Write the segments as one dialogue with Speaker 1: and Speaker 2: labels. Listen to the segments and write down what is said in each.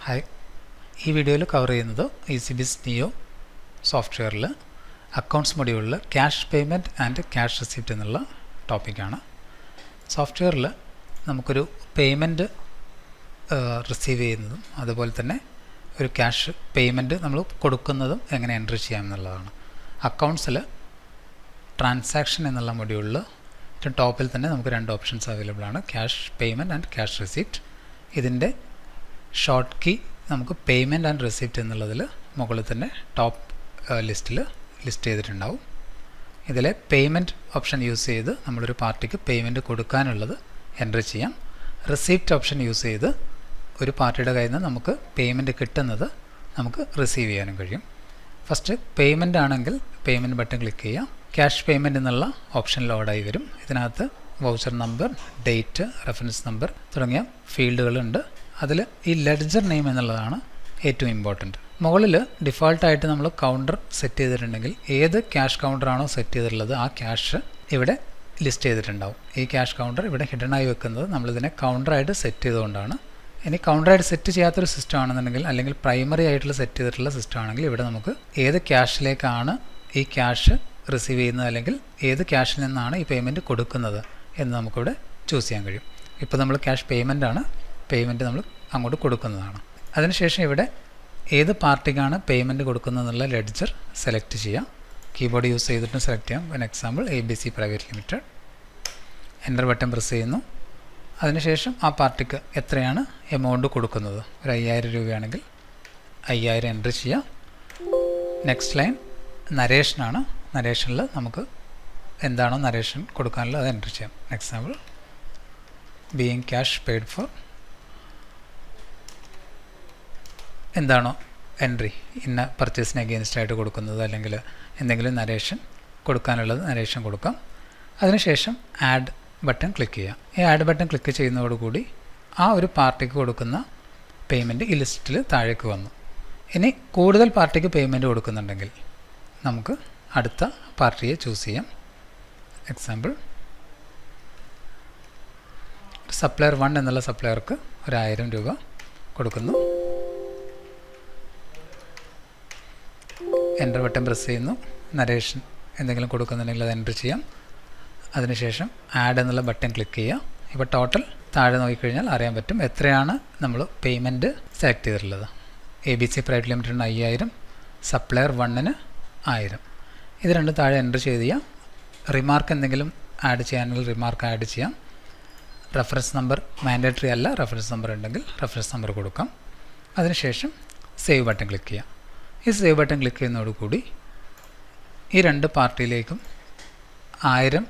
Speaker 1: Hi, ഈ വീഡിയോയിൽ cover ചെയ്യുന്നത് EasyBiz Neo സോഫ്റ്റ്വെയറിൽ അക്കൗണ്ട്സ് മൊഡ്യൂളിൽ cash payment and cash receipt എന്നുള്ള ടോപ്പിക്കാണ്. സോഫ്റ്റ്വെയറിൽ നമുക്കൊരു പേയ്മെൻറ്റ് റിസീവ് ചെയ്യുന്നതും അതുപോലെ തന്നെ ഒരു ക്യാഷ് പേയ്മെൻറ്റ് നമ്മൾ കൊടുക്കുന്നതും എങ്ങനെ എൻട്രി ചെയ്യാമെന്നുള്ളതാണ്. അക്കൗണ്ട്സിൽ ട്രാൻസാക്ഷൻ എന്നുള്ള മൊഡ്യൂളിൽ ഏറ്റവും ടോപ്പിൽ തന്നെ നമുക്ക് രണ്ട് ഓപ്ഷൻസ് അവൈലബിൾ ആണ്, cash payment and cash receipt. ഇതിൻ്റെ ഷോർട്ട് കീ നമുക്ക് പേയ്മെൻറ്റ് ആൻഡ് റെസിപ്റ്റ് എന്നുള്ളതിൽ മുകളിൽ തന്നെ ടോപ്പ് ലിസ്റ്റിൽ ലിസ്റ്റ് ചെയ്തിട്ടുണ്ടാവും. ഇതിലെ പേയ്മെൻറ്റ് ഓപ്ഷൻ യൂസ് ചെയ്ത് നമ്മളൊരു പാർട്ടിക്ക് പേയ്മെൻറ്റ് കൊടുക്കാനുള്ളത് എൻട്രി ചെയ്യാം. റെസിപ്റ്റ് ഓപ്ഷൻ യൂസ് ചെയ്ത് ഒരു പാർട്ടിയുടെ കയ്യിൽ നിന്ന് നമുക്ക് പേയ്മെൻറ്റ് കിട്ടുന്നത് നമുക്ക് റിസീവ് ചെയ്യാനും കഴിയും. ഫസ്റ്റ് പേയ്മെൻ്റ് ആണെങ്കിൽ പേയ്മെൻറ്റ് ബട്ടൺ ക്ലിക്ക് ചെയ്യാം. ക്യാഷ് പേയ്മെൻറ്റ് എന്നുള്ള ഓപ്ഷൻ ലോഡായി വരും. ഇതിനകത്ത് voucher number, date, reference number തുടങ്ങിയ ഫീൽഡുകളുണ്ട്. അതിൽ ഈ ലെഡ്ജർ നെയിം എന്നുള്ളതാണ് ഏറ്റവും ഇമ്പോർട്ടൻറ്റ്. മുകളിൽ ഡിഫോൾട്ടായിട്ട് നമ്മൾ കൗണ്ടർ സെറ്റ് ചെയ്തിട്ടുണ്ടെങ്കിൽ ഏത് ക്യാഷ് കൗണ്ടറാണോ സെറ്റ് ചെയ്തിട്ടുള്ളത് ആ ക്യാഷ് ഇവിടെ ലിസ്റ്റ് ചെയ്തിട്ടുണ്ടാവും. ഈ ക്യാഷ് കൗണ്ടർ ഇവിടെ ഹിഡനായി വെക്കുന്നത് നമ്മളിതിനെ കൗണ്ടറായിട്ട് സെറ്റ് ചെയ്തുകൊണ്ടാണ്. ഇനി കൗണ്ടറായിട്ട് സെറ്റ് ചെയ്യാത്തൊരു സിസ്റ്റം ആണെന്നുണ്ടെങ്കിൽ അല്ലെങ്കിൽ പ്രൈമറി ആയിട്ടുള്ള സെറ്റ് ചെയ്തിട്ടുള്ള സിസ്റ്റം ആണെങ്കിൽ ഇവിടെ നമുക്ക് ഏത് ക്യാഷിലേക്കാണ് ഈ ക്യാഷ് റിസീവ് ചെയ്യുന്നത് അല്ലെങ്കിൽ ഏത് ക്യാഷിൽ നിന്നാണ് ഈ പേയ്മെൻറ്റ് കൊടുക്കുന്നത് എന്ന് നമുക്കിവിടെ ചൂസ് ചെയ്യാൻ കഴിയും. ഇപ്പോൾ നമ്മൾ ക്യാഷ് പേയ്മെൻറ്റ് നമ്മൾ അങ്ങോട്ട് കൊടുക്കുന്നതാണ്. അതിനുശേഷം ഇവിടെ ഏത് പാർട്ടിക്കാണ് പേയ്മെൻറ്റ് കൊടുക്കുന്നതെന്നുള്ള ലെഡ്ജർ സെലക്ട് ചെയ്യാം. കീബോർഡ് യൂസ് ചെയ്തിട്ട് സെലക്ട് ചെയ്യാം. For example ABC private limited. Enter button press ചെയ്യുന്നു. അതിനുശേഷം ആ പാർട്ടിക്ക് എത്രയാണ് എമൗണ്ട് കൊടുക്കുന്നത്, ഒരു 5000 രൂപയാണെങ്കിൽ 5000 എൻട്രി ചെയ്യാം. നെക്സ്റ്റ് ലൈൻ നരേഷനാണ്. നരേഷനിൽ നമുക്ക് എന്താണോ നരേഷൻ കൊടുക്കാനുള്ളത് അത് എൻട്രി ചെയ്യാം. Example being cash paid for, എന്താണോ എൻട്രി ഇന്ന പർച്ചേസിന് അഗെയിൻസ്റ്റ് ആയിട്ട് കൊടുക്കുന്നത് അല്ലെങ്കിൽ എന്തെങ്കിലും നരേഷൻ കൊടുക്കാനുള്ളത് നരേഷൻ കൊടുക്കാം. അതിനുശേഷം ആഡ് ബട്ടൺ ക്ലിക്ക് ചെയ്യാം. ഈ ആഡ് ബട്ടൺ ക്ലിക്ക് ചെയ്യുന്നതോടുകൂടി ആ ഒരു പാർട്ടിക്ക് കൊടുക്കുന്ന പേയ്മെൻറ്റ് ഈ ലിസ്റ്റിൽ താഴേക്ക് വന്നു. ഇനി കൂടുതൽ പാർട്ടിക്ക് പേയ്മെൻറ്റ് കൊടുക്കുന്നുണ്ടെങ്കിൽ നമുക്ക് അടുത്ത പാർട്ടിയെ ചൂസ് ചെയ്യാം. എക്സാമ്പിൾ സപ്ലയർ 1 എന്നുള്ള സപ്ലയർക്ക് 1000 രൂപ കൊടുക്കുന്നു. എൻ്റർ ബട്ടൺ പ്രസ് ചെയ്യുന്നു. നരേഷൻ എന്തെങ്കിലും കൊടുക്കുന്നുണ്ടെങ്കിൽ അത് എൻ്റർ ചെയ്യാം. അതിനുശേഷം ആഡ് എന്നുള്ള ബട്ടൺ ക്ലിക്ക് ചെയ്യാം. ഇപ്പോൾ ടോട്ടൽ താഴെ നോക്കിക്കഴിഞ്ഞാൽ അറിയാൻ പറ്റും എത്രയാണ് നമ്മൾ പേയ്മെൻറ്റ് സെലക്ട് ചെയ്തിട്ടുള്ളത്. ABC പ്രൈവറ്റ് ലിമിറ്റഡിന് 5000, സപ്ലയർ 1ന് 1000. ഇത് രണ്ടും താഴെ എൻ്റർ ചെയ്ത് ചെയ്യാം. റിമാർക്ക് എന്തെങ്കിലും ആഡ് ചെയ്യാനെങ്കിൽ റിമാർക്ക് ആഡ് ചെയ്യാം. റെഫറൻസ് നമ്പർ മാൻഡേറ്ററി അല്ല, റെഫറൻസ് നമ്പർ ഉണ്ടെങ്കിൽ റെഫറൻസ് നമ്പർ കൊടുക്കാം. അതിനുശേഷം സേവ് ബട്ടൺ ക്ലിക്ക് ചെയ്യാം. ഈ സേവ് ബട്ടൺ ക്ലിക്ക് ചെയ്യുന്നതോടുകൂടി ഈ രണ്ട് പാർട്ടിയിലേക്കും 1000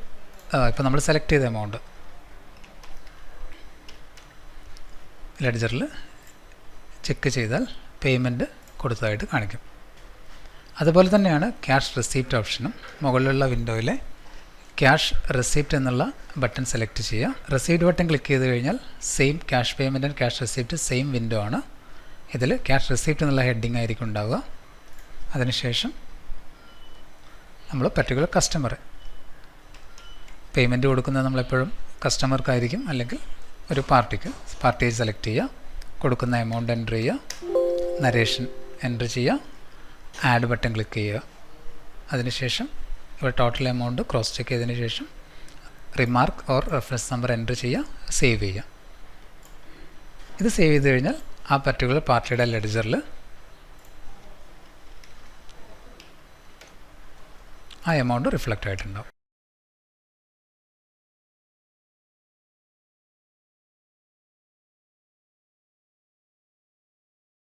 Speaker 1: ഇപ്പോൾ നമ്മൾ സെലക്ട് ചെയ്ത എമൗണ്ട് ലെഡ്ജറിൽ ചെക്ക് ചെയ്താൽ പേയ്മെൻറ്റ് കൊടുത്തതായിട്ട് കാണിക്കും. അതുപോലെ തന്നെയാണ് ക്യാഷ് റെസിപ്റ്റ് ഓപ്ഷനും. മുകളിലുള്ള വിൻഡോയിലെ ക്യാഷ് റെസിപ്റ്റ് എന്നുള്ള ബട്ടൺ സെലക്ട് ചെയ്യുക. റെസിപ്റ്റ് ബട്ടൺ ക്ലിക്ക് ചെയ്ത് കഴിഞ്ഞാൽ same cash payment and cash receipt same window ആണ്. ഇതിൽ ക്യാഷ് റെസിപ്റ്റ് എന്നുള്ള ഹെഡിങ് ആയിരിക്കും ഉണ്ടാവുക. അതിനുശേഷം നമ്മൾ പർട്ടിക്കുലർ കസ്റ്റമർ പേയ്മെൻറ്റ് കൊടുക്കുന്നത് നമ്മളെപ്പോഴും കസ്റ്റമർക്കായിരിക്കും അല്ലെങ്കിൽ ഒരു പാർട്ടിയെ സെലക്ട് ചെയ്യുക. കൊടുക്കുന്ന എമൗണ്ട് എൻ്റർ ചെയ്യുക. നരേഷൻ എൻ്റർ ചെയ്യുക. ആഡ് ബട്ടൺ ക്ലിക്ക് ചെയ്യുക. അതിനുശേഷം ഇവിടെ ടോട്ടൽ എമൗണ്ട് ക്രോസ് ചെക്ക് ചെയ്തതിന് ശേഷം remark or reference number enter ചെയ്യുക. സേവ് ചെയ്യുക. ഇത് സേവ് ചെയ്ത് കഴിഞ്ഞാൽ ആ പർട്ടിക്കുലർ പാർട്ടിയുടെ ലെഡ്ജറിൽ ആ എമൗണ്ട് റിഫ്ലക്റ്റ് ആയിട്ടുണ്ടാവും.